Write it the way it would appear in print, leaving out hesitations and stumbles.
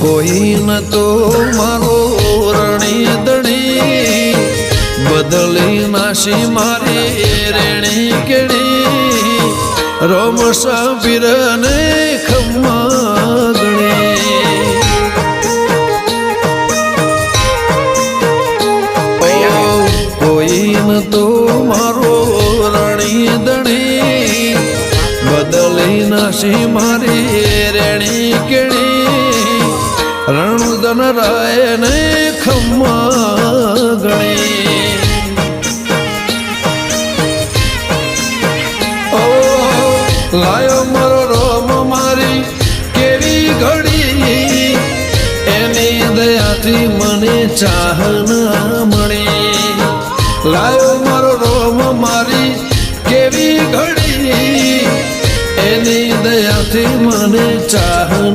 કોઈ ન તો મારો રણી દણી બદલી નાશી મારી રેણી કેણી રોમસા પીરને ખમ્મા ગણી કોઈ ન તો મારો રણી દણી બદલી નાશી મારી રેણી કેણી રણુદન રાય ને ખમ્મા ગણી લાયો મારો રોમ મારી કેવી ઘડી એની દયાથી મને ચાહના મળી લાયો મારો રોમ મારી કેવી ઘડી એની દયાથી મને ચાહ